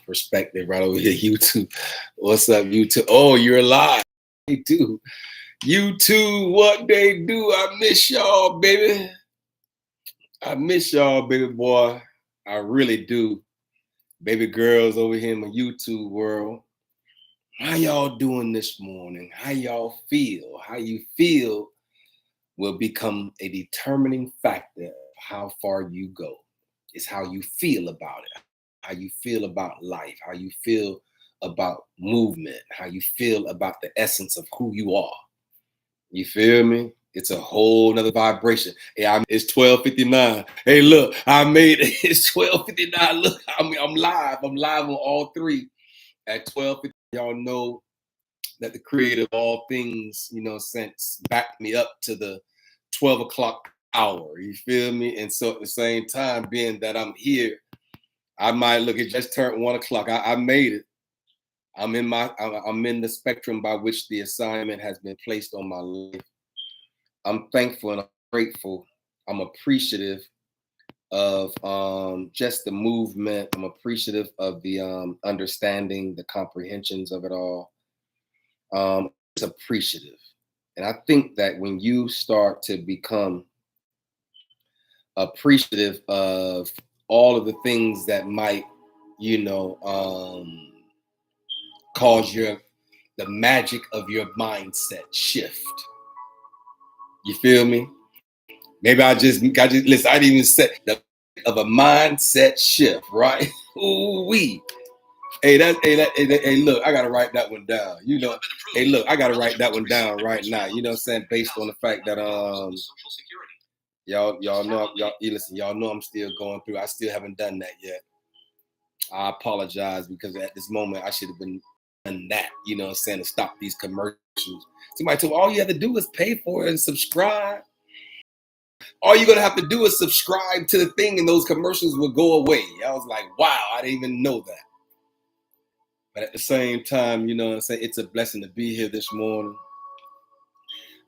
perspective right over here. YouTube. What's up, YouTube? Oh, you're live. You too. YouTube, what they do? I miss y'all, baby. I miss y'all, baby boy. I really do. Baby girls over here in my YouTube world. How y'all doing this morning? How y'all feel? How you feel will become a determining factor of how far you go. It's how you feel about it, how you feel about life, how you feel about movement, how you feel about the essence of who you are. You feel me? It's a whole nother vibration. Hey, it's 12:59. Hey, look, I made it. It's 12:59. Look, I'm live. I'm live on all three at 12:50. Y'all know that the creator of all things, since backed me up to the 12 o'clock hour. You feel me? And so at the same time, being that I'm here, I might look, it just turned 1 o'clock. I made it. I'm in the spectrum by which the assignment has been placed on my life. I'm thankful and I'm grateful. I'm appreciative of just the movement. I'm appreciative of the understanding, the comprehensions of it all. It's appreciative. And I think that when you start to become appreciative of all of the things that might, cause the magic of your mindset shift. You feel me? Maybe I just listen. I didn't even say the of a mindset shift, right? Ooh wee. Hey, look, I gotta write that one down. Hey, look, I gotta write that one down right now. You know what I'm saying? Based on the fact that y'all know y'all know I'm still going through. I still haven't done that yet. I apologize because at this moment I should have been done that, to stop these commercials. Somebody told me all you have to do is pay for it and subscribe. All you're gonna have to do is subscribe to the thing and those commercials will go away. I was like, wow, I didn't even know that. But at the same time, it's a blessing to be here this morning.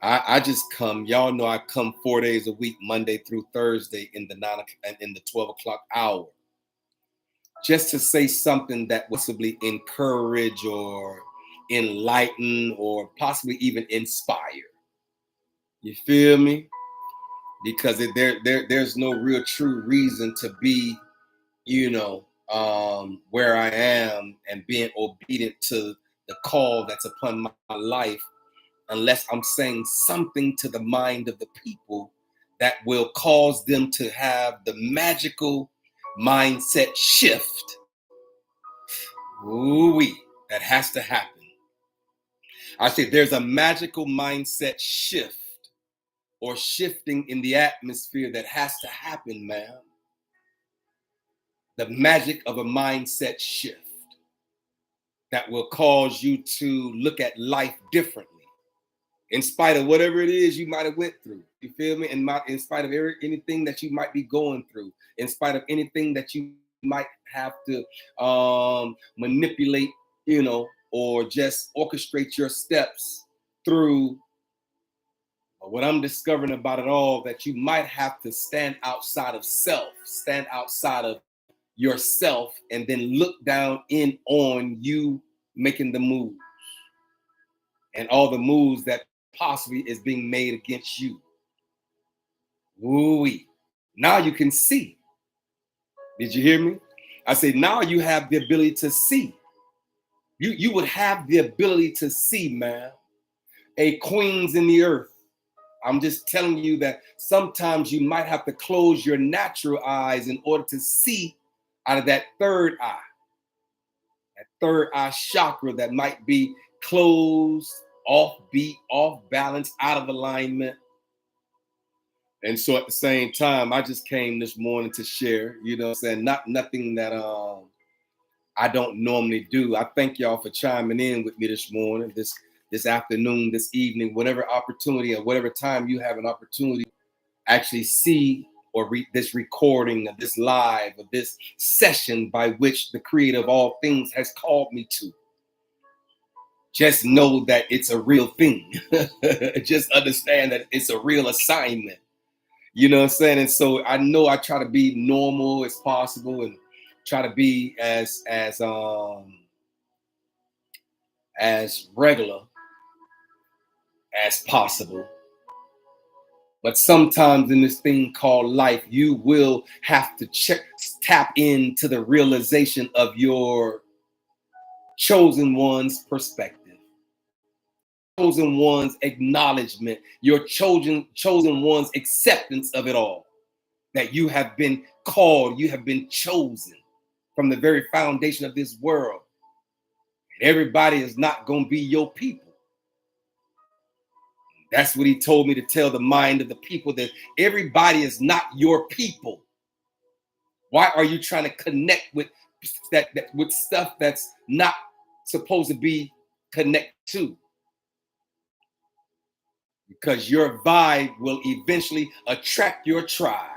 I just come, y'all know I come 4 days a week, Monday through Thursday in the 12 o'clock hour. Just to say something that will possibly encourage or enlighten or possibly even inspire. You feel me? Because there's no real true reason to be, where I am and being obedient to the call that's upon my life, unless I'm saying something to the mind of the people that will cause them to have the magical mindset shift. Ooh-wee, that has to happen. I say there's a magical mindset shift or shifting in the atmosphere that has to happen, man. The magic of a mindset shift that will cause you to look at life differently, in spite of whatever it is you might have went through. You feel me? In spite of anything that you might be going through, in spite of anything that you might have to manipulate, or just orchestrate your steps through. What I'm discovering about it all, that you might have to stand outside of self, stand outside of yourself, and then look down in on you making the moves and all the moves that possibly is being made against you. Woo-wee. Now you can see. Did you hear me? I say now you have the ability to see. You would have the ability to see, man. A queens in the earth. I'm just telling you that sometimes you might have to close your natural eyes in order to see out of that third eye. That third eye chakra that might be closed, offbeat, off balance, out of alignment. And so at the same time, I just came this morning to share, nothing that I don't normally do. I thank y'all for chiming in with me this morning, this afternoon, this evening, whatever opportunity or whatever time you have an opportunity to actually see or read this recording of this live of this session by which the creator of all things has called me to. Just know that it's a real thing. Just understand that it's a real assignment. You know what I'm saying? And so I know I try to be normal as possible and try to be as regular as possible. But sometimes in this thing called life, you will have to tap into the realization of your chosen one's perspective, chosen one's acknowledgement, your chosen one's acceptance of it all. That you have been called, you have been chosen from the very foundation of this world. And everybody is not going to be your people. That's what he told me to tell the mind of the people, that everybody is not your people. Why are you trying to connect with with stuff that's not supposed to be connected to? Because your vibe will eventually attract your tribe.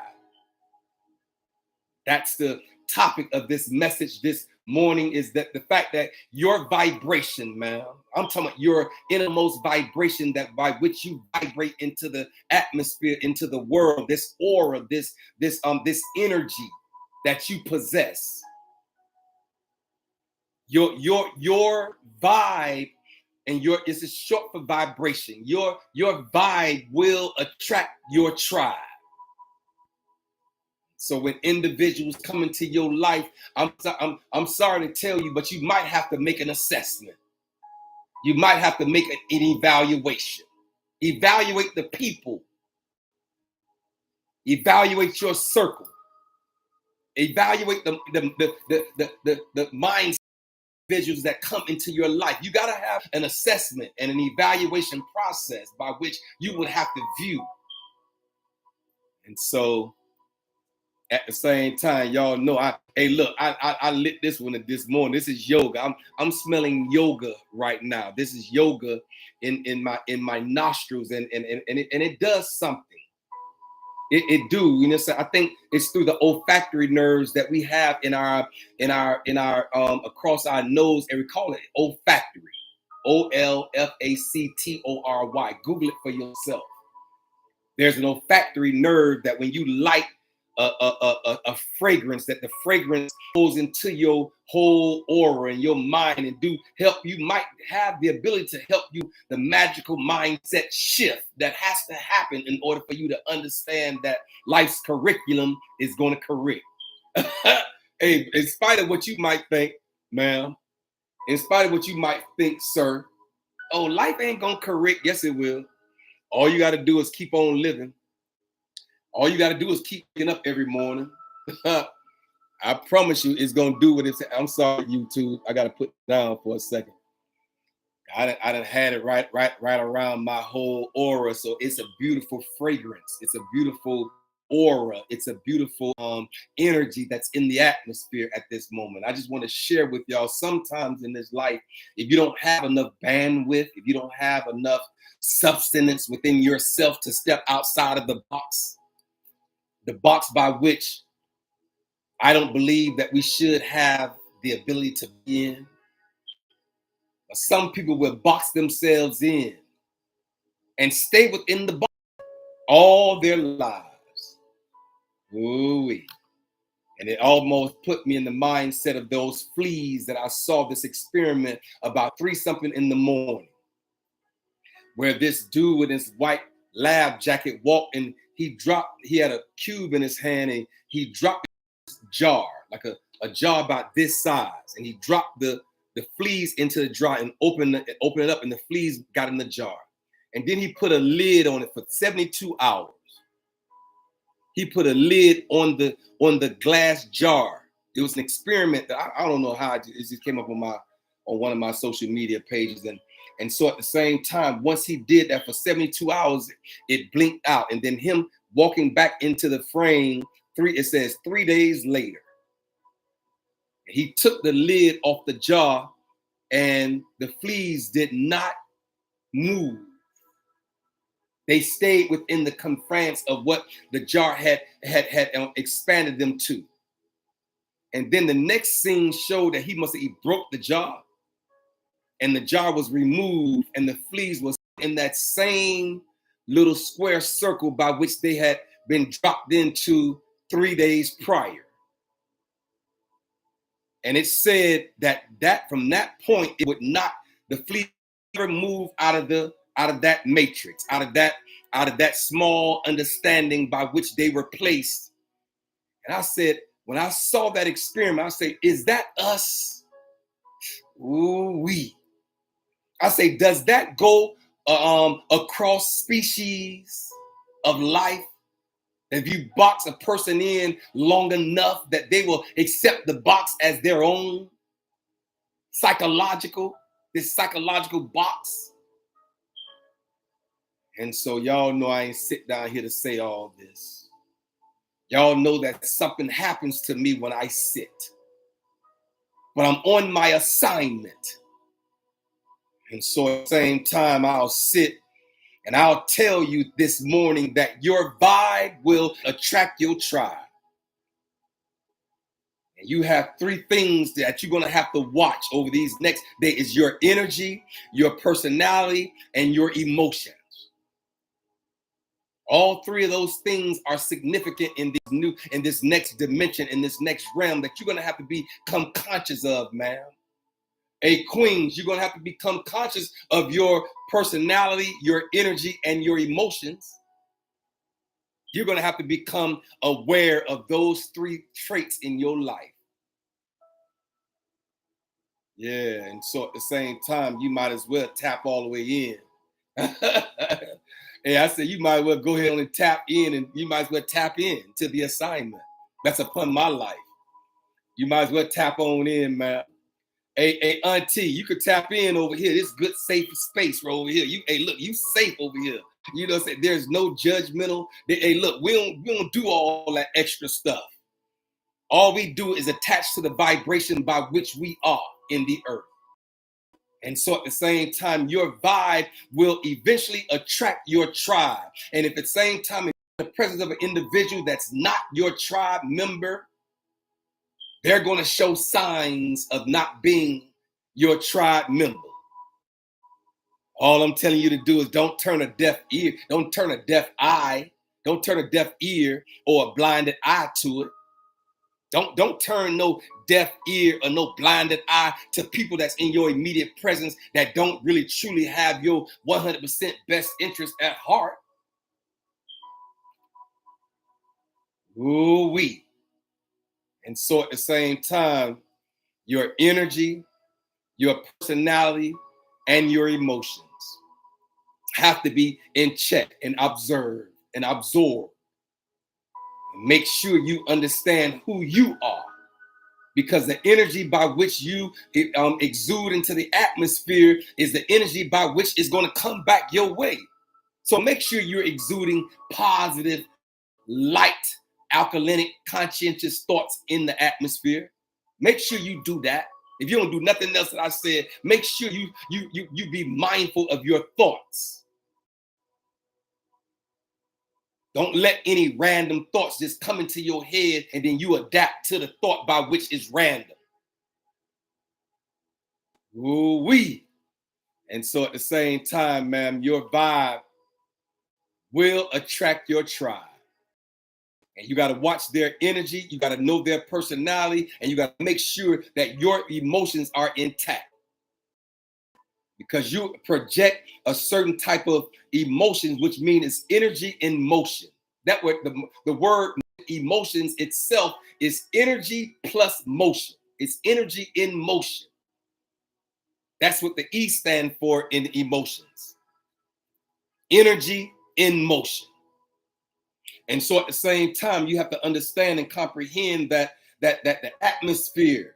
That's the topic of this message this morning, is that the fact that your vibration, man, I'm talking about your innermost vibration, that by which you vibrate into the atmosphere, into the world, this aura, this energy that you possess. Your vibe, and it's a short for vibration. Your vibe will attract your tribe. So when individuals come into your life, I'm sorry to tell you, but you might have to make an assessment. You might have to make an evaluation. Evaluate the people. Evaluate your circle. Evaluate the mindset individuals that come into your life. You got to have an assessment and an evaluation process by which you would have to view. And so at the same time, y'all know I lit this one this morning. This is yoga. I'm smelling yoga right now. This is yoga in my nostrils, and it does something. It do, you know. So I think it's through the olfactory nerves that we have in our across our nose, and we call it olfactory. OLFACTORY. Google it for yourself. There's an olfactory nerve that when you light a fragrance, that the fragrance goes into your whole aura and your mind and do help. You might have the ability to help you, the magical mindset shift that has to happen in order for you to understand that life's curriculum is going to correct. Hey, in spite of what you might think, ma'am, in spite of what you might think, sir, oh, life ain't going to correct. Yes, it will. All you got to do is keep on living. All you got to do is keep waking up every morning. I promise you it's going to do what it's. I'm sorry, YouTube. I got to put it down for a second. I done had it right around my whole aura. So it's a beautiful fragrance. It's a beautiful aura. It's a beautiful energy that's in the atmosphere at this moment. I just want to share with y'all, sometimes in this life, if you don't have enough bandwidth, if you don't have enough substance within yourself to step outside of the box by which I don't believe that we should have the ability to be in. But some people will box themselves in and stay within the box all their lives. Ooh-wee. And it almost put me in the mindset of those fleas that I saw this experiment about 3-something in the morning, where this dude with his white lab jacket walked, and he had a cube in his hand, and he dropped a jar, like a jar about this size, and he dropped the fleas into the jar and opened it up, and the fleas got in the jar. And then he put a lid on it for 72 hours. He put a lid on the glass jar. It was an experiment that I don't know how it just came up on one of my social media pages. And so at the same time, once he did that for 72 hours, it blinked out. And then him walking back into the frame, it says 3 days later. He took the lid off the jar, and the fleas did not move. They stayed within the confines of what the jar had expanded them to. And then the next scene showed that he broke the jar, and the jar was removed, and the fleas was in that same little square circle by which they had been dropped into 3 days prior. And it said that from that point, it would not, the fleet ever move out of that matrix, out of that small understanding by which they were placed. And I said, when I saw that experiment, I said, is that us? Ooh wee. I say, does that go across species of life? If you box a person in long enough that they will accept the box as their own, this psychological box. And so y'all know I ain't sit down here to say all this. Y'all know that something happens to me when I sit. But I'm on my assignment. And so at the same time, I'll sit and I'll tell you this morning that your vibe will attract your tribe. And you have three things that you're going to have to watch over these next days: is your energy, your personality, and your emotions. All three of those things are significant in this next dimension, in this next realm that you're going to have to become conscious of, ma'am. Hey, queens, you're going to have to become conscious of your personality, your energy, and your emotions. You're going to have to become aware of those three traits in your life. Yeah, and so at the same time, you might as well tap all the way in. Hey, I said you might as well go ahead and tap in, and you might as well tap in to the assignment that's upon my life. You might as well tap on in, man. Hey, auntie, you could tap in over here. This good, safe space right over here. Look, you safe over here. You know what I'm saying? There's no judgmental. Hey, look, we don't do all that extra stuff. All we do is attach to the vibration by which we are in the earth. And so at the same time, your vibe will eventually attract your tribe. And if at the same time, in the presence of an individual that's not your tribe member, they're going to show signs of not being your tribe member. All I'm telling you to do is don't turn a deaf ear, don't turn a deaf eye, don't turn a deaf ear or a blinded eye to it. Don't turn no deaf ear or no blinded eye to people that's in your immediate presence that don't really truly have your 100% best interest at heart. Ooh-wee. And so at the same time, your energy, your personality, and your emotions have to be in check and observe and absorb. Make sure you understand who you are, because the energy by which you exude into the atmosphere is the energy by which is going to come back your way. So make sure you're exuding positive, light, alkalinic, conscientious thoughts in the atmosphere. Make sure you do that. If you don't do nothing else that I said, make sure you be mindful of your thoughts. Don't let any random thoughts just come into your head and then you adapt to the thought by which is random. Ooh-wee. And so at the same time, ma'am, your vibe will attract your tribe. And you got to watch their energy. You got to know their personality. And you got to make sure that your emotions are intact. Because you project a certain type of emotions, which means it's energy in motion. That word, the word emotions itself is energy plus motion. It's energy in motion. That's what the E stand for in emotions. Energy in motion. And so at the same time, you have to understand and comprehend that the atmosphere,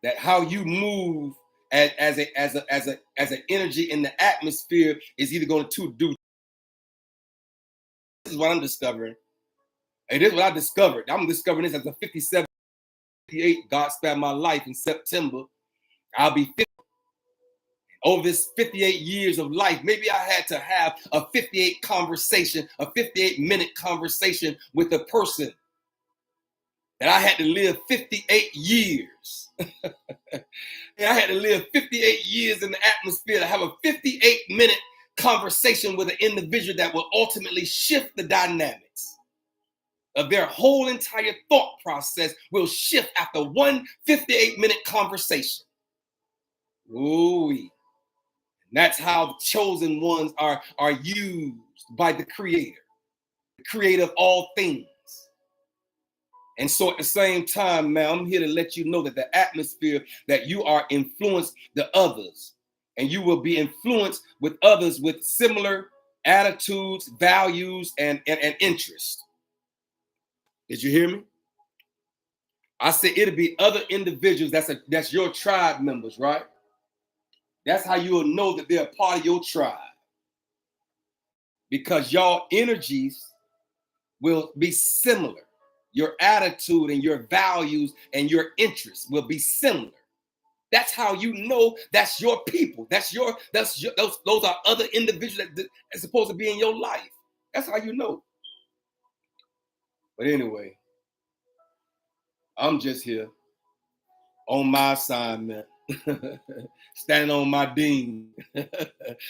that how you move as an energy in the atmosphere is either going to do. This is what I'm discovering. And this is what I discovered. I'm discovering this as a 57, 58. God spared my life in September. I'll be 50. Over this 58 years of life, maybe I had to have a 58 conversation, a 58-minute conversation with a person that I had to live 58 years. And I had to live 58 years in the atmosphere to have a 58-minute conversation with an individual that will ultimately shift the dynamics. of their whole entire thought process will shift after one 58-minute conversation. Ooh. That's how the chosen ones are used by the creator of all things. And so at the same time, man, I'm here to let you know that the atmosphere that you are influenced the others, and you will be influenced with others with similar attitudes, values, and interests. Did you hear me? I said it'll be other individuals that's your tribe members, right? That's how you'll know that they're a part of your tribe. Because y'all energies will be similar. Your attitude and your values and your interests will be similar. That's how you know that's your people. Those are other individuals that are supposed to be in your life. That's how you know. But anyway, I'm just here on my assignment, standing on my beam.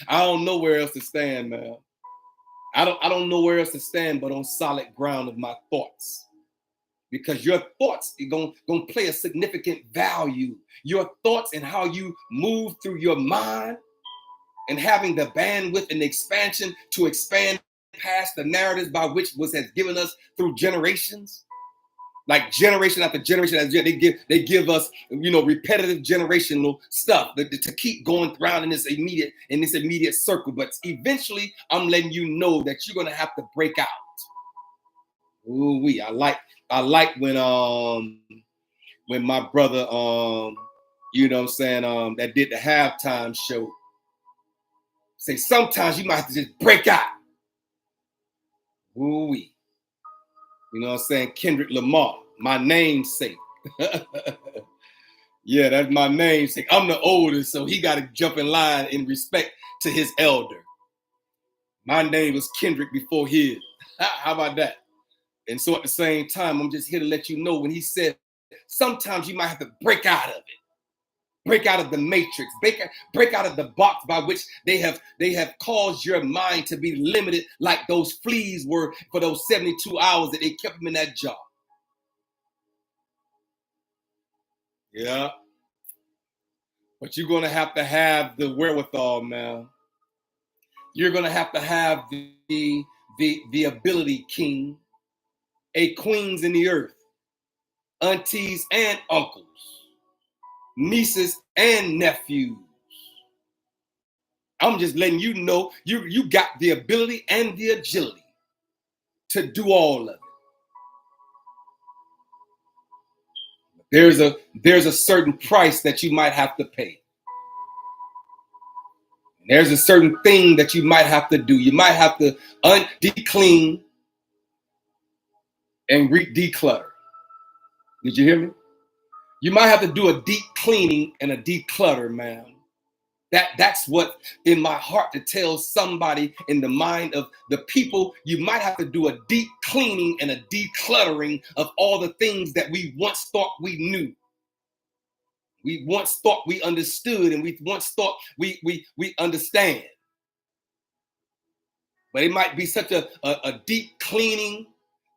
I don't know where else to stand, man. I don't know where else to stand but on solid ground of my thoughts. Because your thoughts are gonna play a significant value. Your thoughts and how you move through your mind and having the bandwidth and the expansion to expand past the narratives by which has given us through generations. Like generation after generation, they give us, repetitive generational stuff to keep going around in this immediate circle. But eventually, I'm letting you know that you're gonna have to break out. Ooh wee! I like when my brother that did the halftime show say sometimes you might have to just break out. Ooh wee! You know what I'm saying? Kendrick Lamar, my namesake. Yeah, that's my namesake. I'm the oldest, so he got to jump in line in respect to his elder. My name was Kendrick before his. How about that? And so at the same time, I'm just here to let you know when he said, sometimes you might have to break out of it. Break out of the matrix, break out of the box by which they have caused your mind to be limited like those fleas were for those 72 hours that they kept them in that jar. Yeah. But you're going to have the wherewithal, man. You're going to have the ability, king, queens in the earth, aunties and uncles, nieces and nephews. I'm just letting you know you got the ability and the agility to do all of it. There's a certain price that you might have to pay. There's a certain thing that you might have to do. You might have to de-clean and declutter. Did you hear me? You might have to do a deep cleaning and a declutter, man. That's what in my heart to tell somebody in the mind of the people. You might have to do a deep cleaning and a decluttering of all the things that we once thought we knew. We once thought we understood, and we once thought we understand. But it might be such a deep cleaning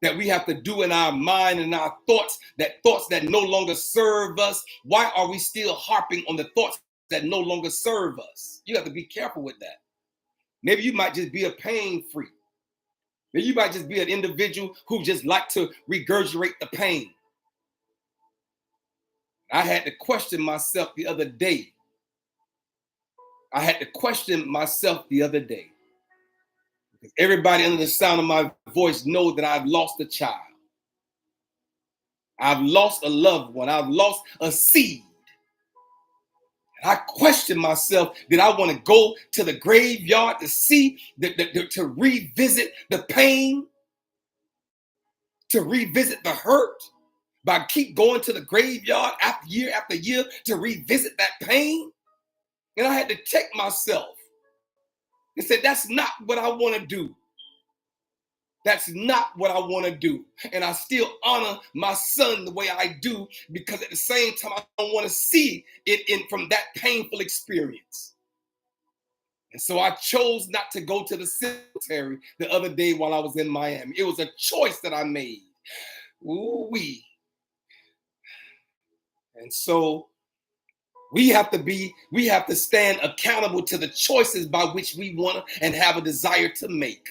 that we have to do in our mind and our thoughts that no longer serve us. Why are we still harping on the thoughts that no longer serve us? You have to be careful with that. Maybe you might just be a pain freak. Maybe you might just be an individual who just like to regurgitate the pain. I had to question myself the other day. Because everybody under the sound of my voice knows that I've lost a child. I've lost a loved one. I've lost a seed. And I question myself, did I want to go to the graveyard to see, to revisit the pain, to revisit the hurt, but keep going to the graveyard after year to revisit that pain? And I had to check myself and say, that's not what I want to do. That's not what I want to do. And I still honor my son the way I do, because at the same time, I don't want to see it from that painful experience. And so I chose not to go to the cemetery the other day while I was in Miami. It was a choice that I made. Ooh-wee. And so we have to stand accountable to the choices by which we want and have a desire to make.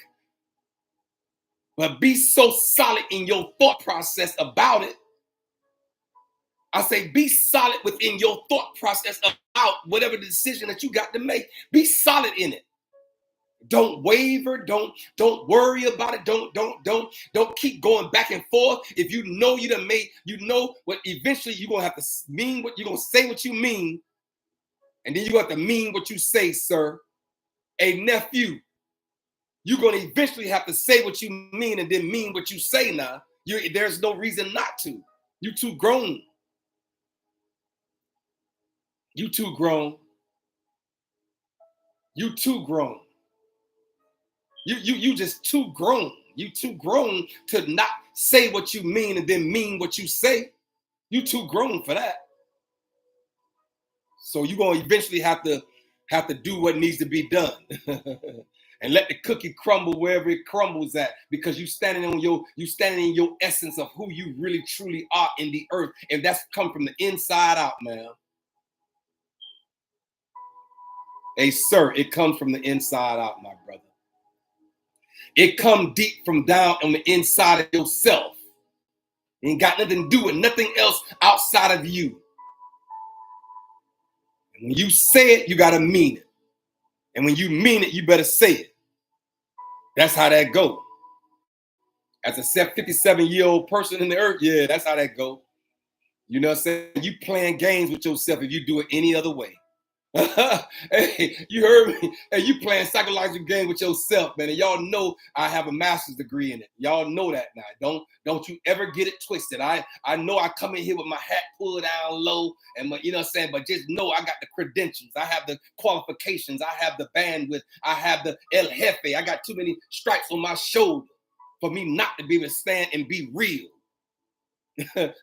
But be so solid in your thought process about it. I say be solid within your thought process about whatever the decision that you got to make. Be solid in it. Don't waver. Don't worry about it. Don't keep going back and forth. If you know you done made, you know what eventually you're gonna have to mean what you're gonna say what you mean, and then you have to mean what you say, sir. A nephew, you're gonna eventually have to say what you mean and then mean what you say now. There's no reason not to. You too grown. You too grown. You too grown. You just too grown. You too grown to not say what you mean and then mean what you say. You too grown for that. So you're gonna eventually have to do what needs to be done. And let the cookie crumble wherever it crumbles at, because you standing in your essence of who you really truly are in the earth, and that's come from the inside out, man. Hey, sir, it comes from the inside out, my brother. It come deep from down on the inside of yourself. It ain't got nothing to do with nothing else outside of you. And when you say it, you gotta mean it. And when you mean it, you better say it. That's how that go. As a 57-year-old person in the earth, yeah, that's how that go. You know what I'm saying? You playing games with yourself if you do it any other way. Hey, you heard me. Hey, you playing psychological game with yourself, man. And y'all know I have a master's degree in it. Y'all know that now. Don't you ever get it twisted. I know I come in here with my hat pulled down low, and you know what I'm saying, but just know I got the credentials. I have the qualifications. I have the bandwidth. I have the El Jefe. I got too many stripes on my shoulder for me not to be able to stand and be real.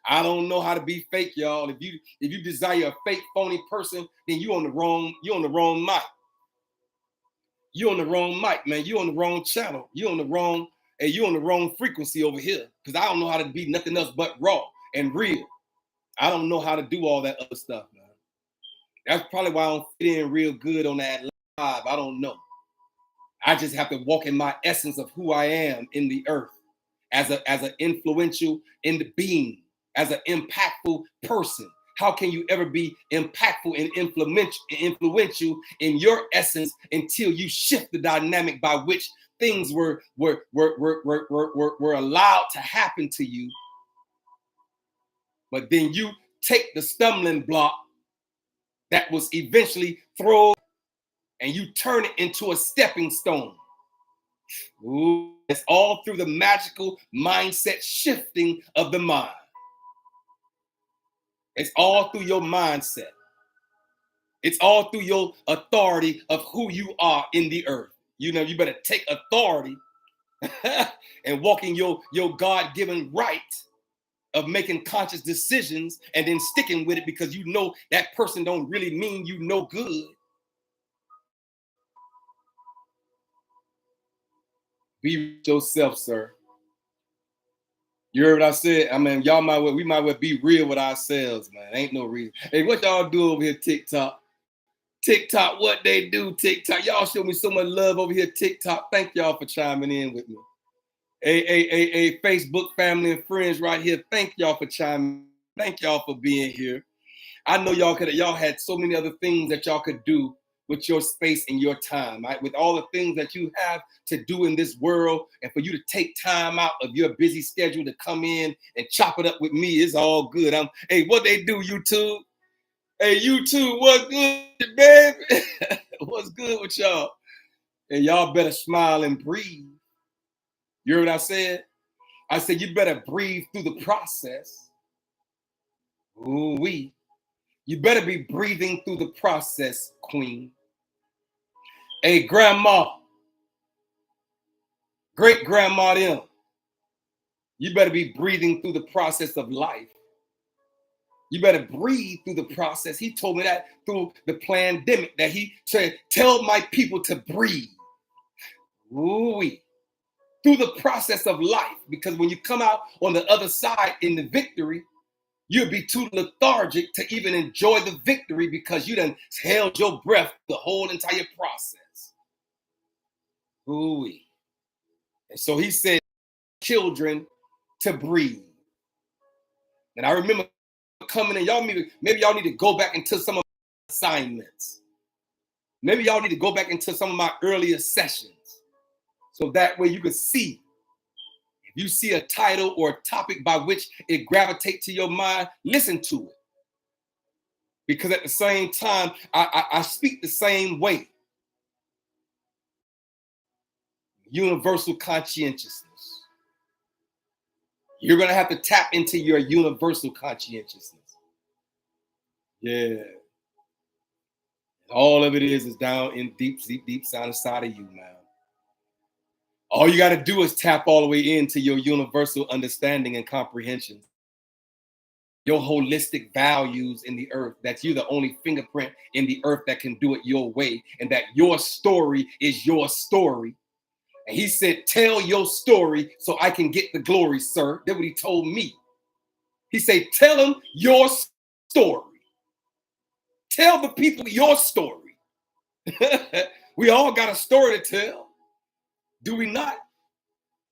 I don't know how to be fake, y'all. If you desire a fake, phony person, then you on the wrong mic. You on the wrong mic, man. You on the wrong channel. You on the wrong frequency over here. Because I don't know how to be nothing else but raw and real. I don't know how to do all that other stuff, man. That's probably why I don't fit in real good on that live. I don't know. I just have to walk in my essence of who I am in the earth. As an influential in the being, as an impactful person. How can you ever be impactful and influential in your essence until you shift the dynamic by which things were allowed to happen to you? But then you take the stumbling block that was eventually thrown and you turn it into a stepping stone. Ooh, it's all through the magical mindset shifting of the mind. It's all through your mindset. It's all through your authority of who you are in the earth. You know, you better take authority and walk in your God-given right of making conscious decisions and then sticking with it, because you know that person don't really mean you no good. Be yourself, sir. You heard what I said? I mean, we might well be real with ourselves, man. Ain't no reason. Hey, what y'all do over here, TikTok? TikTok, what they do, TikTok. Y'all show me so much love over here, TikTok. Thank y'all for chiming in with me. Hey, Facebook family and friends right here. Thank y'all for chiming. Thank y'all for being here. I know y'all had so many other things that y'all could do with your space and your time, right? With all the things that you have to do in this world, and for you to take time out of your busy schedule to come in and chop it up with me, it's all good. Hey, what they do, YouTube? Hey, YouTube, what's good, baby? What's good with y'all? And y'all better smile and breathe. You heard what I said? I said you better breathe through the process. Ooh-wee. You better be breathing through the process, queen. Hey, grandma, great grandma them. You better be breathing through the process of life. You better breathe through the process. He told me that through the pandemic, that he said, tell my people to breathe. Ooh-wee. through the process of life. Because when you come out on the other side in the victory, you'll be too lethargic to even enjoy the victory because you done held your breath the whole entire process. Ooh-wee. And so he said, children to breathe. And I remember coming in, maybe y'all need to go back into some of my assignments. Maybe y'all need to go back into some of my earlier sessions. So that way you can see. If you see a title or a topic by which it gravitates to your mind, listen to it. Because at the same time, I speak the same way. Universal conscientiousness. You're going to have to tap into your universal conscientiousness. Yeah. All of it is down in deep inside of you, man. All you got to do is tap all the way into your universal understanding and comprehension. Your holistic values in the earth, that you're the only fingerprint in the earth that can do it your way, and that your story is your story. And he said, tell your story so I can get the glory, sir. That's what he told me. He said, tell them your story. Tell the people your story. We all got a story to tell. Do we not?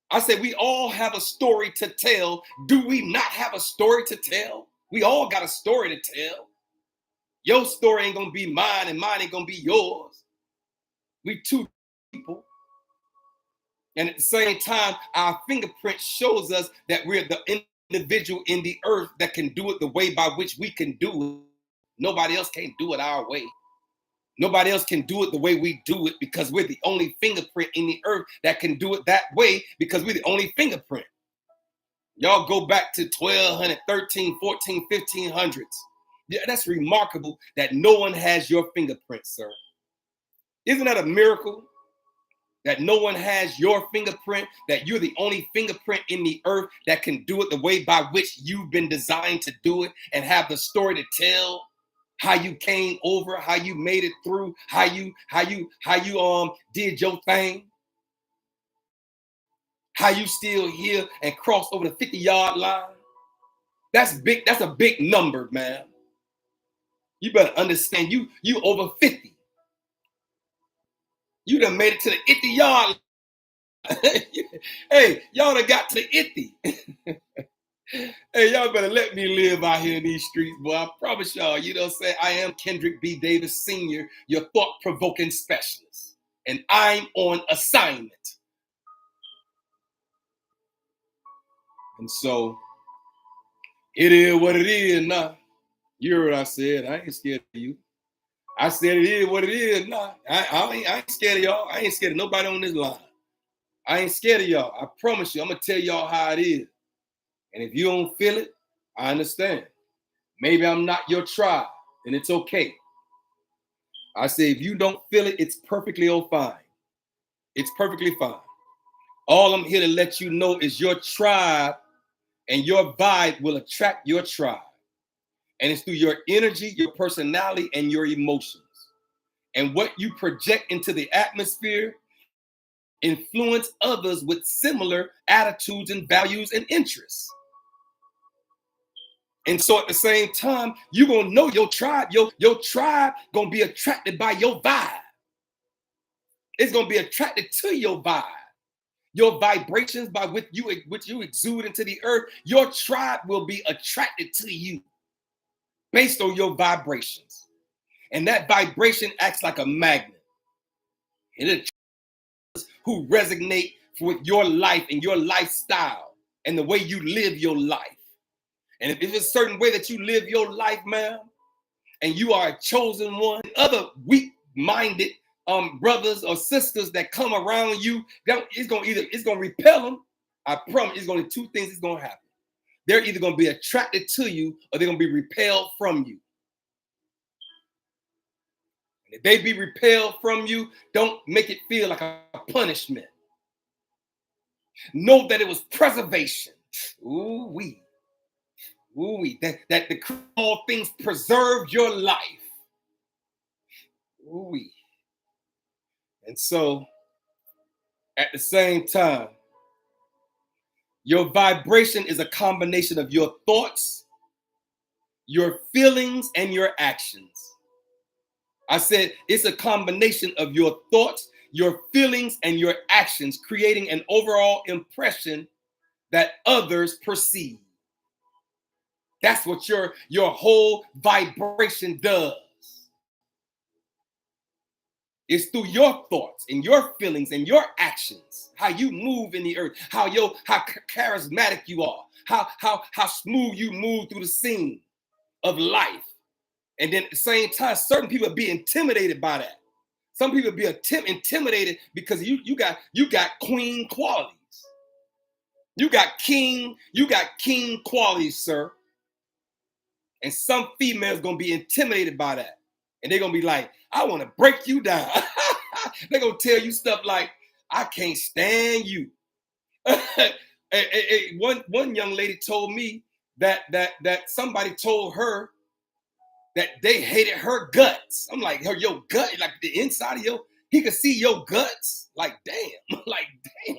I said, we all have a story to tell. Do we not have a story to tell? We all got a story to tell. Your story ain't going to be mine and mine ain't going to be yours. We two people. And at the same time, our fingerprint shows us that we're the individual in the earth that can do it the way by which we can do it. Nobody else can do it our way. Nobody else can do it the way we do it because we're the only fingerprint in the earth that can do it that way because we're the only fingerprint. Y'all go back to 1200, 13, 14, 1500s. Yeah, that's remarkable that no one has your fingerprint, sir. Isn't that a miracle? That no one has your fingerprint, that you're the only fingerprint in the earth that can do it the way by which you've been designed to do it and have the story to tell. How you came over, how you made it through, how you did your thing, how you still here and crossed over the 50-yard line. That's big. That's a big number, man. You better understand. You over 50. You done made it to the 50-yard line. Hey, y'all done got to the 50. Hey, y'all better let me live out here in these streets, boy. I promise y'all, you know what I'm saying? I am Kendrick B. Davis Sr., your thought-provoking specialist. And I'm on assignment. And so, it is what it is now. You heard what I said. I ain't scared of you. I said it is what it is now. I ain't scared of y'all. I ain't scared of nobody on this line. I ain't scared of y'all. I promise you, I'm going to tell y'all how it is. And if you don't feel it, I understand. Maybe I'm not your tribe, and it's okay. I say if you don't feel it, it's perfectly fine. It's perfectly fine. All I'm here to let you know is your tribe and your vibe will attract your tribe. And it's through your energy, your personality, and your emotions. And what you project into the atmosphere influence others with similar attitudes and values and interests. And so at the same time, you're going to know your tribe. Your tribe going to be attracted by your vibe. It's going to be attracted to your vibe. Your vibrations by which you exude into the earth. Your tribe will be attracted to you based on your vibrations. And that vibration acts like a magnet. It attracts who resonate with your life and your lifestyle and the way you live your life. And if it's a certain way that you live your life, man, and you are a chosen one, other weak-minded brothers or sisters that come around you, it's gonna repel them. I promise. It's gonna two things is gonna happen. They're either gonna be attracted to you or they're gonna be repelled from you. And if they be repelled from you, don't make it feel like a punishment. Know that it was preservation. Ooh-wee. Ooh-wee. That the all things preserved your life. Ooh-wee. And so, at the same time, Your vibration is a combination of your thoughts, your feelings, and your actions. I said it's a combination of your thoughts, your feelings, and your actions, creating an overall impression that others perceive. That's what your whole vibration does. It's through your thoughts and your feelings and your actions, how you move in the earth, how charismatic you are, how smooth you move through the scene of life. And then at the same time, certain people be intimidated by that. Some people be intimidated because you got queen qualities. You got king qualities, sir. And some females gonna be intimidated by that. And they're gonna be like, I want to break you down. They're gonna tell you stuff like, I can't stand you. One young lady told me that somebody told her that they hated her guts. I'm like, your gut, like the inside of he could see your guts. Like, damn, like, damn,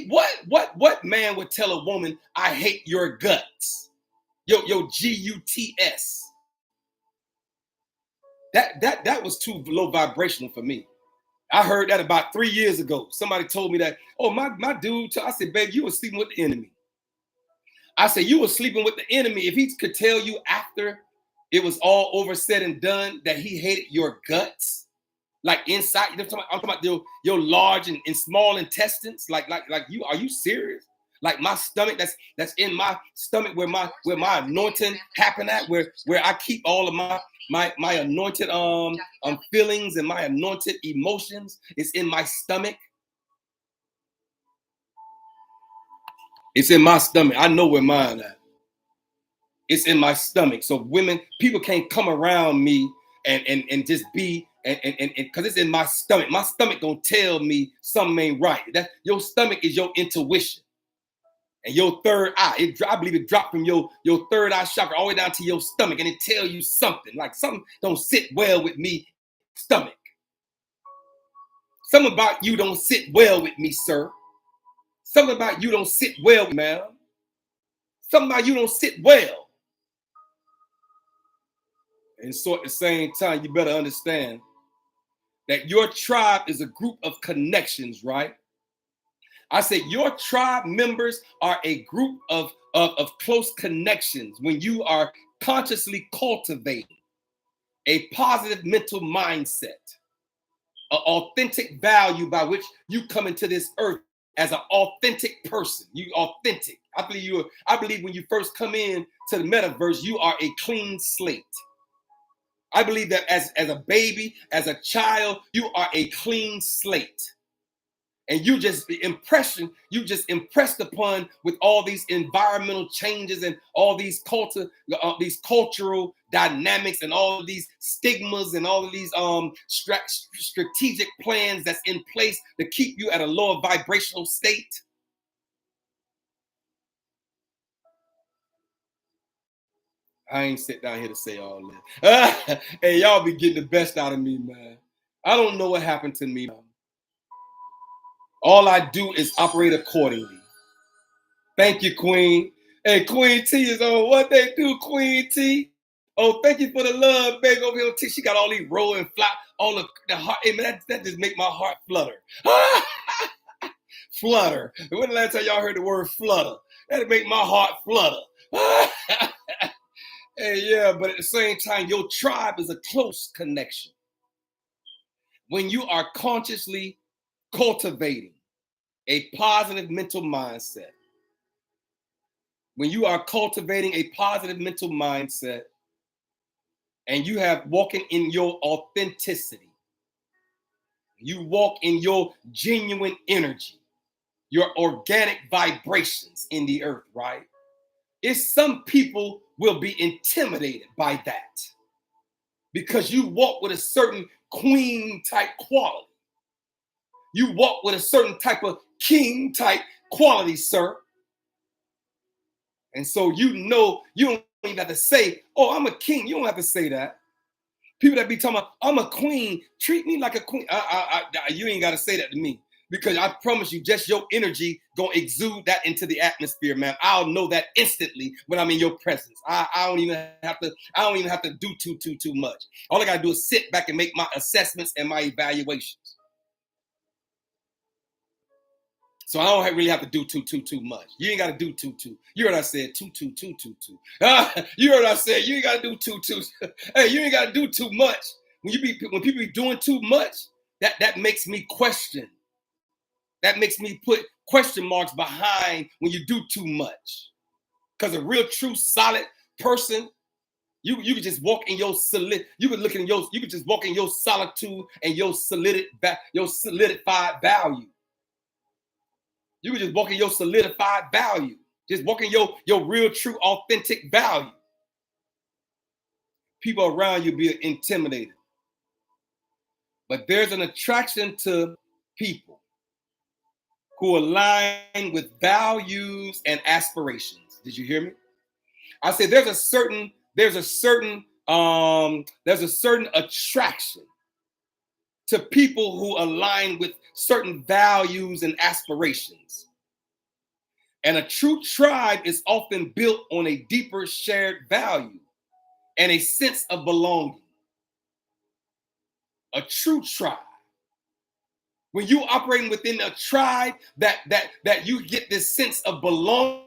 what? What man would tell a woman, I hate your guts? Your guts. That was too low vibrational for me. I heard that about 3 years ago. Somebody told me that, oh, my dude, I said, babe, you were sleeping with the enemy. I said, you were sleeping with the enemy. If he could tell you after it was all over, said and done, that he hated your guts, like inside, I'm talking about your large and small intestines, like you, are you serious? Like my stomach, that's in my stomach where my anointing happen at, where I keep all of my anointed feelings and my anointed emotions. It's in my stomach. It's in my stomach. I know where mine at. It's in my stomach. So people can't come around me and just be and because it's in my stomach. My stomach gonna tell me something ain't right. That your stomach is your intuition. And your third eye, I believe it dropped from your third eye chakra all the way down to your stomach, and it tells you something, like something don't sit well with me, stomach. Something about you don't sit well with me, sir. Something about you don't sit well, ma'am. Something about you don't sit well. And so at the same time, you better understand that your tribe is a group of connections, right? I said your tribe members are a group of close connections when you are consciously cultivating a positive mental mindset, an authentic value by which you come into this earth as an authentic person. You authentic. I believe when you first come in to the metaverse, you are a clean slate. I believe that as a baby, as a child, you are a clean slate. And you just impressed upon with all these environmental changes and all these cultural dynamics and all of these stigmas and all of these strategic plans that's in place to keep you at a lower vibrational state. I ain't sit down here to say all this. Hey, y'all be getting the best out of me, man. I don't know what happened to me, man. All I do is operate accordingly. Thank you, Queen. Hey, Queen T is on. What they do, Queen T? Oh, thank you for the love, baby. Over here, T. She got all these rolling fly, all the heart. Hey, man, that just make my heart flutter. Flutter. When the last time y'all heard the word flutter? That'd make my heart flutter. Hey, yeah, but at the same time, your tribe is a close connection. When you are consciously cultivating a positive mental mindset, when you are cultivating a positive mental mindset and you have walking in your authenticity, you walk in your genuine energy, your organic vibrations in the earth, right? It's some people will be intimidated by that because you walk with a certain queen type quality. You walk with a certain type of king type quality, sir. And so you don't even have to say, oh, I'm a king. You don't have to say that. People that be talking about, I'm a queen, treat me like a queen. You ain't got to say that to me. Because I promise you, just your energy gonna exude that into the atmosphere, man. I'll know that instantly when I'm in your presence. I don't even have to. I don't even have to do too much. All I gotta do is sit back and make my assessments and my evaluations. So I don't really have to do too much. You ain't gotta do too. You heard I said too. You heard I said you ain't gotta do too. Hey, you ain't gotta do too much. When people be doing too much, that makes me question. That makes me put question marks behind when you do too much. Because a real, true, solid person, you could just walk in your you could look in your, you could just walk in your solitude and your solidified value. You could just walk in your solidified value. Just walk in your real, true, authentic value. People around you be intimidated. But there's an attraction to people who align with values and aspirations. Did you hear me? I said there's a certain attraction to people who align with certain values and aspirations. And a true tribe is often built on a deeper shared value and a sense of belonging. A true tribe. When you operating within a tribe that you get this sense of belonging,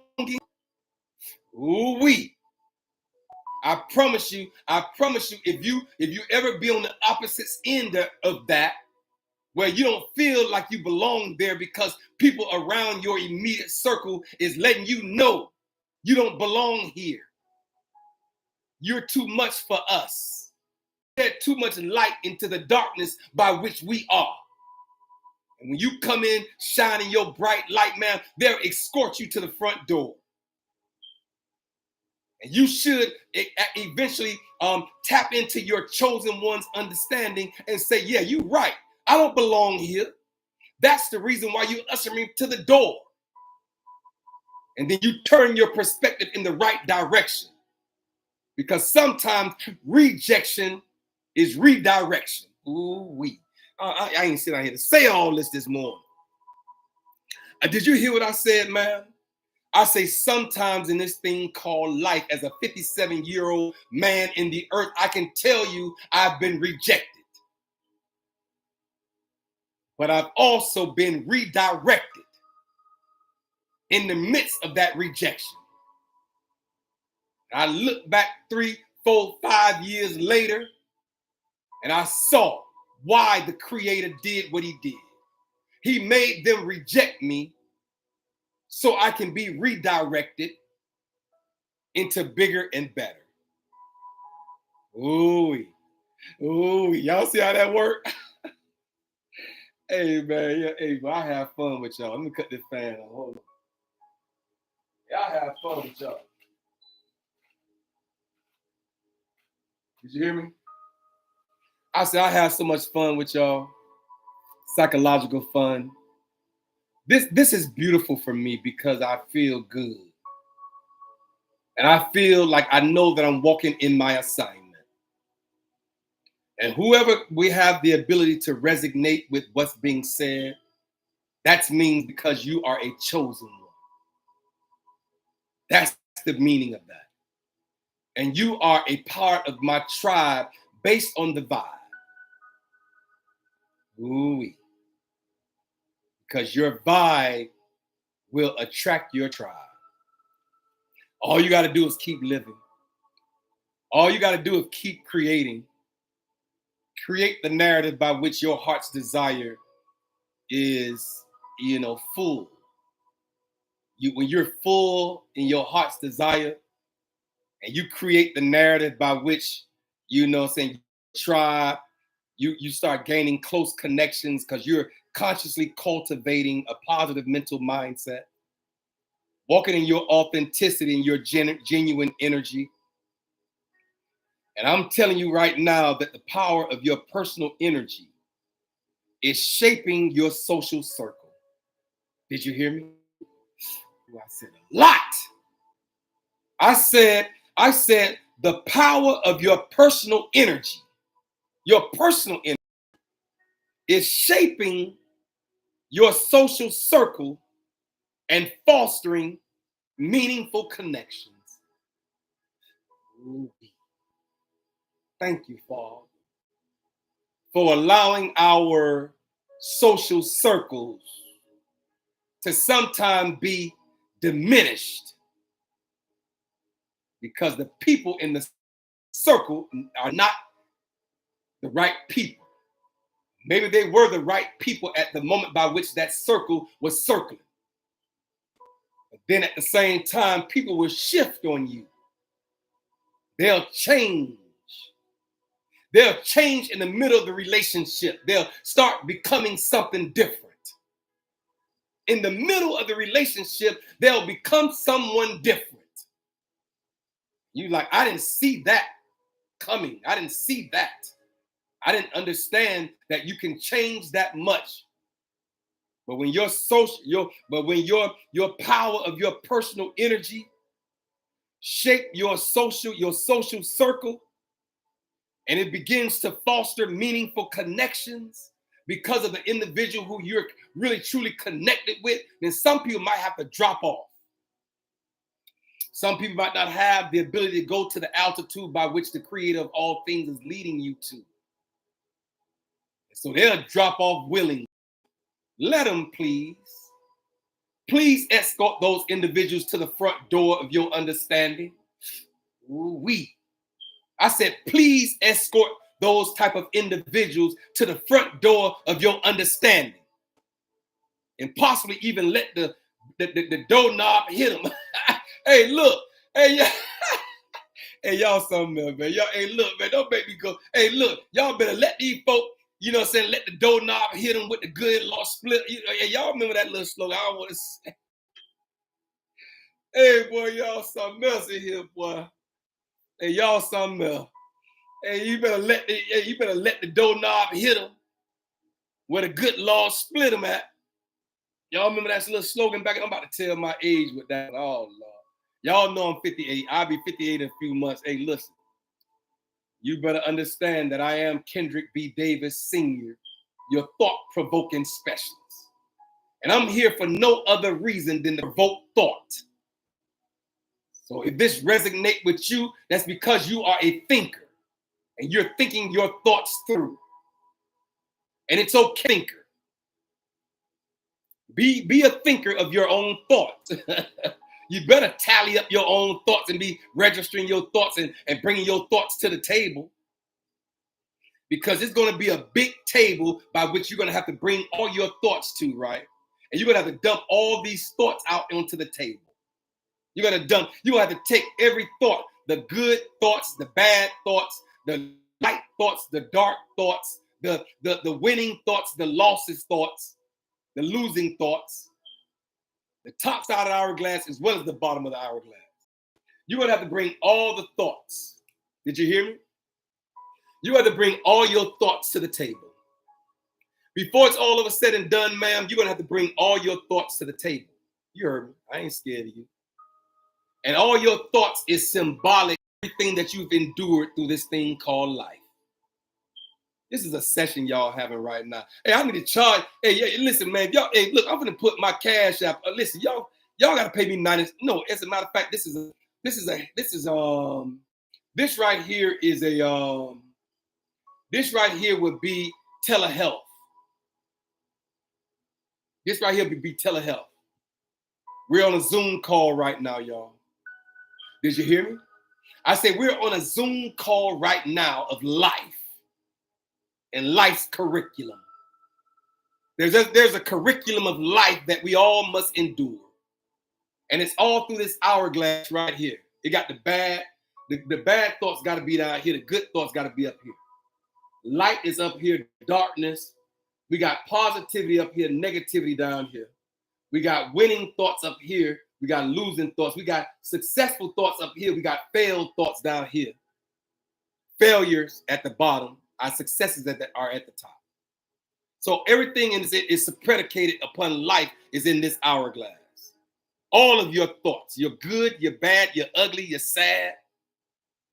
I promise you, if you ever be on the opposite end of that, where you don't feel like you belong there because people around your immediate circle is letting you know you don't belong here. You're too much for us. There's too much light into the darkness by which we are. And when you come in shining your bright light, man, they'll escort you to the front door. And you should eventually tap into your chosen one's understanding and say, yeah, you're right. I don't belong here. That's the reason why you usher me to the door. And then you turn your perspective in the right direction. Because sometimes rejection is redirection. Ooh-wee. I ain't sitting out here to say all this morning. Did you hear what I said, man? I say sometimes in this thing called life, as a 57-year-old man in the earth, I can tell you I've been rejected. But I've also been redirected in the midst of that rejection. I look back 3, 4, 5 years later, and I saw why the Creator did what he did. He made them reject me so I can be redirected into bigger and better. Ooh, y'all see how that worked? Hey, man, yeah, hey, but I have fun with y'all. Let me cut this fan on. Hold on. Y'all have fun with y'all. Did you hear me? I said I have so much fun with y'all. Psychological fun. This is beautiful for me because I feel good. And I feel like I know that I'm walking in my assignment. And whoever we have the ability to resonate with what's being said, that means because you are a chosen one. That's the meaning of that. And you are a part of my tribe based on the vibe. Ooh. Because your vibe will attract your tribe. All you got to do is keep living. All you got to do is keep creating. Create the narrative by which your heart's desire is, full. When you're full in your heart's desire, and you create the narrative by which, tribe, you start gaining close connections because you're consciously cultivating a positive mental mindset, walking in your authenticity and your genuine energy. And I'm telling you right now that the power of your personal energy is shaping your social circle. Did you hear me? Ooh, I said a lot. I said the power of your personal energy is shaping your social circle and fostering meaningful connections. Thank you, Father, for allowing our social circles to sometimes be diminished because the people in the circle are not the right people. Maybe they were the right people at the moment by which that circle was circling. But then at the same time, people will shift on you. They'll change. They'll change in the middle of the relationship. They'll start becoming something different. In the middle of the relationship, they'll become someone different. You like, I didn't see that coming. I didn't see that. I didn't understand that you can change that much. But when your power of your personal energy shape your social circle, and it begins to foster meaningful connections because of the individual who you're really truly connected with, then some people might have to drop off. Some people might not have the ability to go to the altitude by which the creator of all things is leading you to. So they'll drop off willingly. Let them, please. Please escort those individuals to the front door of your understanding. I said, please escort those type of individuals to the front door of your understanding. And possibly even let the doorknob hit them. Hey, look. Hey, yeah. Hey, y'all something else, man. Y'all, hey, look, man, don't make me go. Hey, look, y'all better let these folk, you know what I'm saying, let the doorknob hit them with the good Lord split. Hey, y'all remember that little slogan? I don't want to say. Hey, boy, y'all something else in here, boy. Hey, y'all something else. Hey, you better let the doorknob hit them where the good Lord split them at. Y'all remember that little slogan back? I'm about to tell my age with that. Oh, Lord. Y'all know I'm 58. I'll be 58 in a few months. Hey, listen. You better understand that I am Kendrick B. Davis Sr., your thought-provoking specialist. And I'm here for no other reason than to provoke thought. So if this resonates with you, that's because you are a thinker and you're thinking your thoughts through. And it's okay, thinker. Be a thinker of your own thoughts. You better tally up your own thoughts and be registering your thoughts and bringing your thoughts to the table. Because it's going to be a big table by which you're going to have to bring all your thoughts to, right? And you're going to have to dump all these thoughts out onto the table. You're going to have to take every thought, the good thoughts, the bad thoughts, the light thoughts, the dark thoughts, the winning thoughts, the losses thoughts, the losing thoughts, the top side of the hourglass as well as the bottom of the hourglass. You're going to have to bring all the thoughts. Did you hear me? You have to bring all your thoughts to the table. Before it's all of a said and done, ma'am, you're going to have to bring all your thoughts to the table. You heard me. I ain't scared of you. And all your thoughts is symbolic of everything that you've endured through this thing called life. This is a session y'all having right now. Hey, I need to charge. Hey, listen, man. Y'all, hey, look, I'm going to put my cash app. Listen, y'all got to pay me 90. No, as a matter of fact, this right here is a, this right here would be telehealth. This right here would be telehealth. We're on a Zoom call right now, y'all. Did you hear me? I said we're on a Zoom call right now of life and life's curriculum. There's a curriculum of life that we all must endure. And it's all through this hourglass right here. It got the bad thoughts got to be down here. The good thoughts got to be up here. Light is up here, darkness. We got positivity up here, negativity down here. We got winning thoughts up here. We got losing thoughts. We got successful thoughts up here. We got failed thoughts down here. Failures at the bottom. Our successes are at the top. So everything is predicated upon life is in this hourglass. All of your thoughts, you're good, you're bad, you're ugly, you're sad.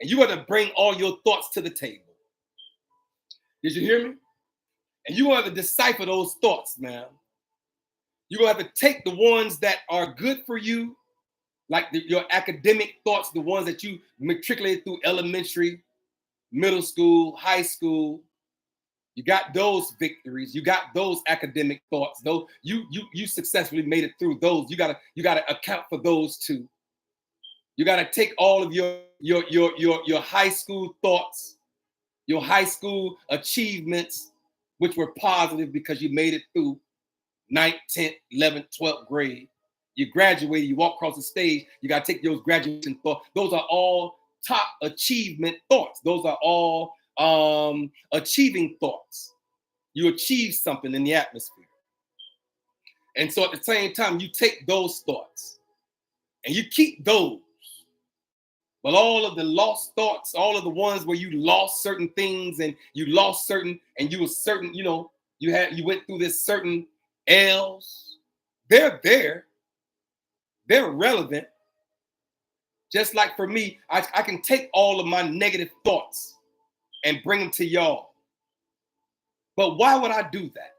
And you got to bring all your thoughts to the table. Did you hear me? And you have to decipher those thoughts, man. You're going to have to take the ones that are good for you, like your academic thoughts, the ones that you matriculated through elementary, middle school, high school. You got those victories. You got those academic thoughts. Though you successfully made it through those. You gotta account for those too. You gotta take all of your high school thoughts, your high school achievements, which were positive because you made it through 9th, 10th, 11th, 12th grade. You graduated, you walk across the stage, you got to take those graduation thoughts. Those are all top achievement thoughts. Those are all achieving thoughts. You achieve something in the atmosphere. And so at the same time, you take those thoughts and you keep those. But all of the lost thoughts, all of the ones where you lost certain things and you lost certain, and you were certain, you went through this certain L's, they're there. They're relevant. Just like for me, I can take all of my negative thoughts and bring them to y'all. But why would I do that?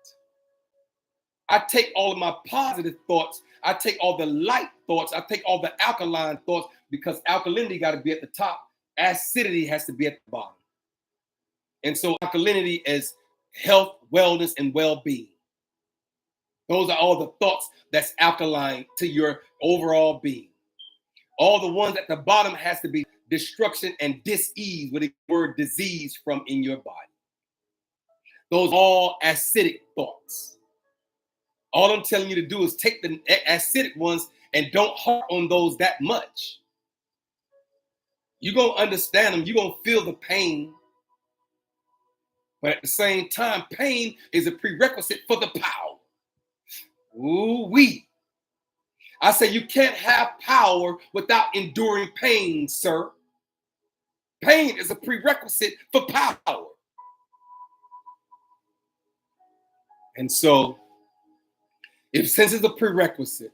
I take all of my positive thoughts. I take all the light thoughts. I take all the alkaline thoughts, because alkalinity got to be at the top. Acidity has to be at the bottom. And so alkalinity is health, wellness, and well-being. Those are all the thoughts that's alkaline to your overall being. All the ones at the bottom has to be destruction and dis-ease, with the word disease from in your body. Those are all acidic thoughts. All I'm telling you to do is take the acidic ones and don't harp on those that much. You're going to understand them. You're going to feel the pain. But at the same time, pain is a prerequisite for the power. Ooh-wee. I say you can't have power without enduring pain, sir. Pain is a prerequisite for power. And so, since it's a prerequisite,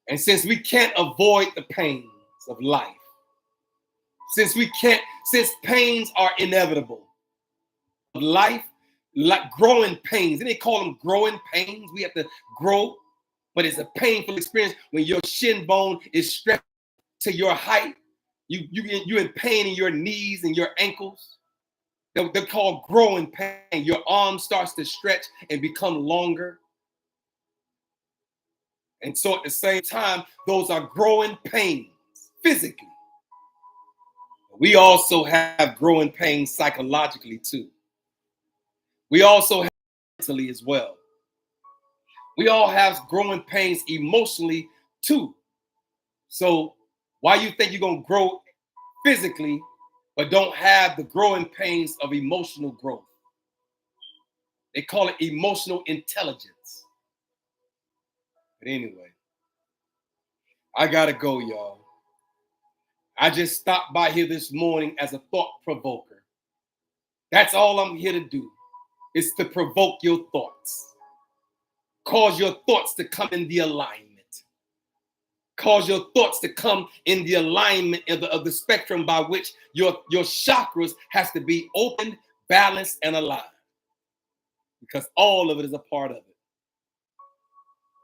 and since we can't avoid the pains of life, since pains are inevitable, life, like growing pains, and they call them growing pains. We have to grow, but it's a painful experience when your shin bone is stretched to your height. You're in pain in your knees and your ankles. They're called growing pain. Your arm starts to stretch and become longer. And so at the same time, those are growing pains physically. We also have growing pains psychologically too. We also have mentally as well. We all have growing pains emotionally too. So why you think you're going to grow physically but don't have the growing pains of emotional growth? They call it emotional intelligence. But anyway, I gotta go, y'all. I just stopped by here this morning as a thought provoker. That's all I'm here to do, is to provoke your thoughts. Cause your thoughts to come in the alignment. Cause your thoughts to come in the alignment of the spectrum by which your chakras has to be opened, balanced, and aligned. Because all of it is a part of it.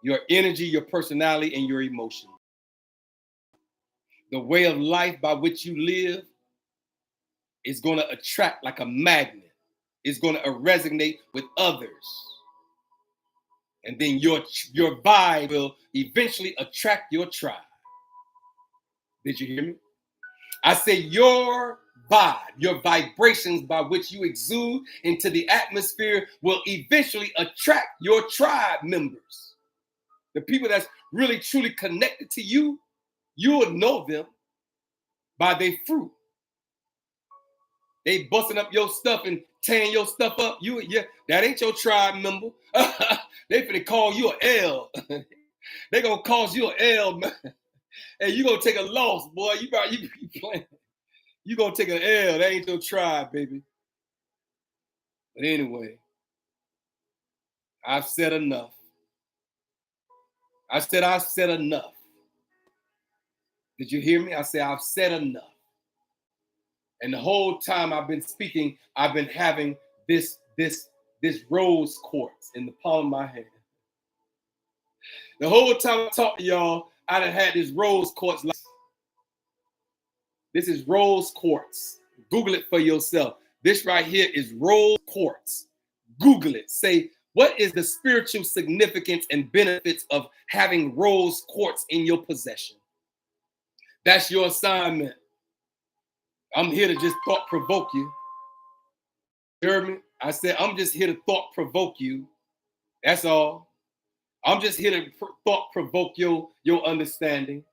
Your energy, your personality, and your emotion. The way of life by which you live is going to attract like a magnet. It's going to resonate with others. And then your vibe will eventually attract your tribe. Did you hear me? I say your vibe, your vibrations by which you exude into the atmosphere will eventually attract your tribe members. The people that's really truly connected to you, you will know them by their fruit. They busting up your stuff and tearing your stuff up. That ain't your tribe member. They finna call you an L. They gonna cause you an L, man. Hey, you gonna take a loss, boy. You playing. You gonna take an L. That ain't your tribe, baby. But anyway, I've said enough. I've said enough. Did you hear me? I said I've said enough. And the whole time I've been speaking, I've been having this rose quartz in the palm of my hand. The whole time I talk to y'all, I done had this rose quartz. This is rose quartz. Google it for yourself. This right here is rose quartz. Google it. Say, what is the spiritual significance and benefits of having rose quartz in your possession? That's your assignment. I'm here to just thought provoke you. You heard me? I said, I'm just here to thought provoke you. That's all. I'm just here to thought provoke your understanding.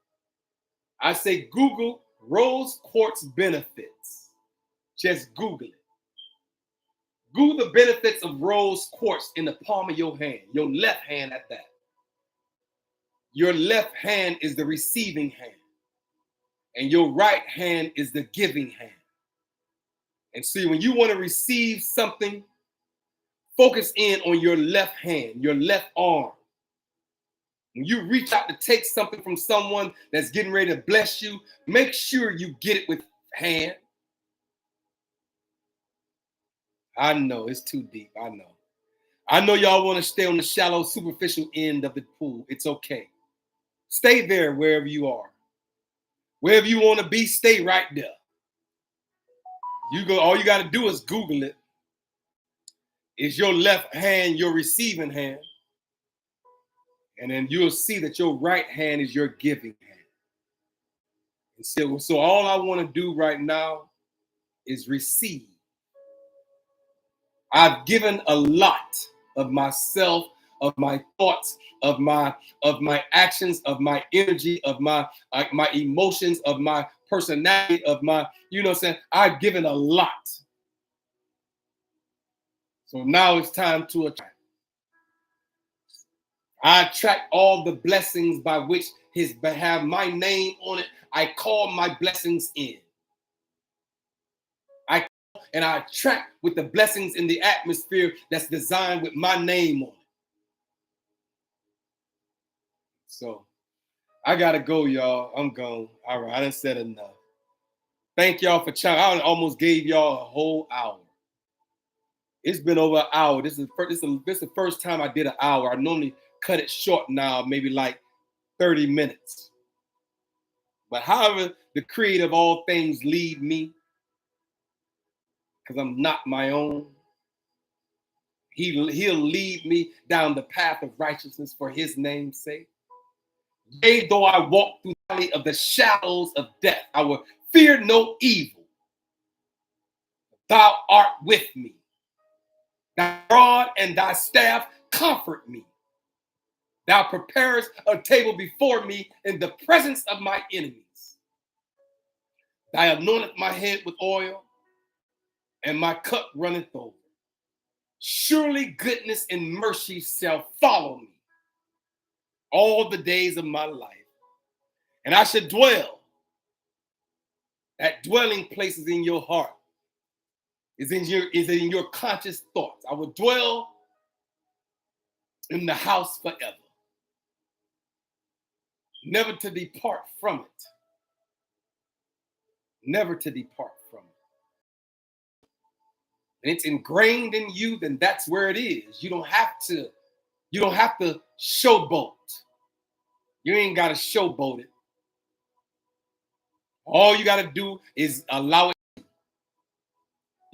I say, Google rose quartz benefits. Just Google it. Google the benefits of rose quartz in the palm of your hand, your left hand at that. Your left hand is the receiving hand, and your right hand is the giving hand. And see, when you want to receive something, focus in on your left hand, your left arm. When you reach out to take something from someone that's getting ready to bless you, make sure you get it with hand. I know it's too deep. I know y'all want to stay on the shallow, superficial end of the pool. It's okay. Stay there wherever you are. Wherever you want to be, stay right there. You go. All you got to do is Google it. Is your left hand your receiving hand? And then you'll see that your right hand is your giving hand. And so all I want to do right now is receive. I've given a lot of myself, of my thoughts, of my actions, of my energy, of my emotions, of my personality, of my, you know what I'm saying? I've given a lot. So now it's time to attract. I attract all the blessings by which have my name on it. I call my blessings in. And I attract with the blessings in the atmosphere that's designed with my name on it. So I gotta go, y'all. I'm gone. All right, I done said enough. Thank y'all for chiming. I almost gave y'all a whole hour. It's been over an hour. This is the first time I did an hour. I normally cut it short now, maybe like 30 minutes. But however the creator of all things lead me, because I'm not my own, he'll lead me down the path of righteousness for his name's sake. Yea, though I walk through the valley of the shadows of death, I will fear no evil. Thou art with me. Thy rod and thy staff comfort me. Thou preparest a table before me in the presence of my enemies. Thou anointest my head with oil, and my cup runneth over. Surely goodness and mercy shall follow me all the days of my life. And I should dwell. That dwelling place is in your heart. Is in your conscious thoughts. I will dwell in the house forever. Never to depart from it. Never to depart from it. And it's ingrained in you, then that's where it is. You don't have to showboat. You ain't got to showboat it. All you got to do is allow it.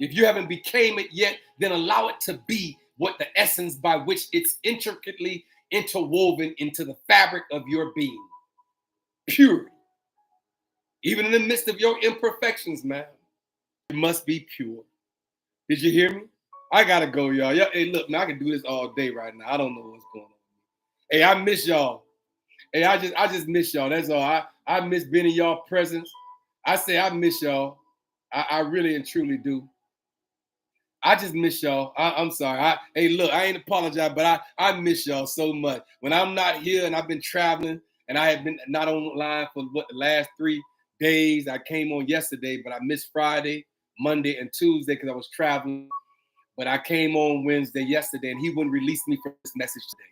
If you haven't became it yet, then allow it to be what the essence by which it's intricately interwoven into the fabric of your being. Purity. Even in the midst of your imperfections, man, it must be pure. Did you hear me? I gotta go, y'all. Hey, look, man, I can do this all day right now. I don't know what's going on. Hey, I miss y'all. Hey, I just miss y'all. That's all. I miss being in y'all presence. I say I miss y'all. I really and truly do. I just miss y'all. I'm sorry. Hey, look, I ain't apologize, but I miss y'all so much. When I'm not here and I've been traveling and I have been not online for the last 3 days. I came on yesterday, but I missed Friday, Monday, and Tuesday because I was traveling. But I came on Wednesday yesterday, and he wouldn't release me from this message today.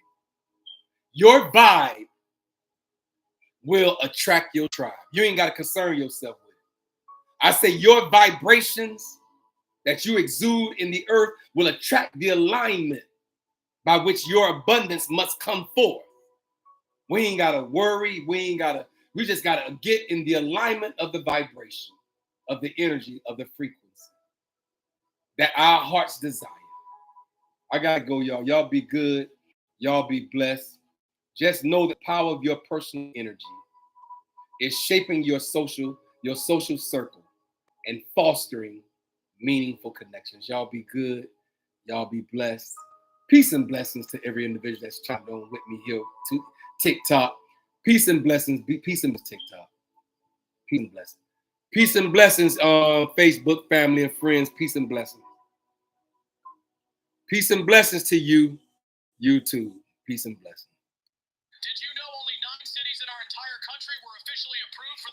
Your vibe will attract your tribe. You ain't got to concern yourself with it. I say your vibrations that you exude in the earth will attract the alignment by which your abundance must come forth. We ain't gotta worry. We just gotta get in the alignment of the vibration, of the energy, of the frequency that our hearts desire. I gotta go, y'all. Y'all be good. Y'all be blessed. Just know the power of your personal energy is shaping your social circle and fostering meaningful connections. Y'all be good. Y'all be blessed. Peace and blessings to every individual that's chimed on with me here to TikTok. Peace and blessings. Peace and TikTok. Peace and blessings. Peace and blessings on Facebook, family and friends. Peace and blessings. Peace and blessings to you, YouTube. Peace and blessings.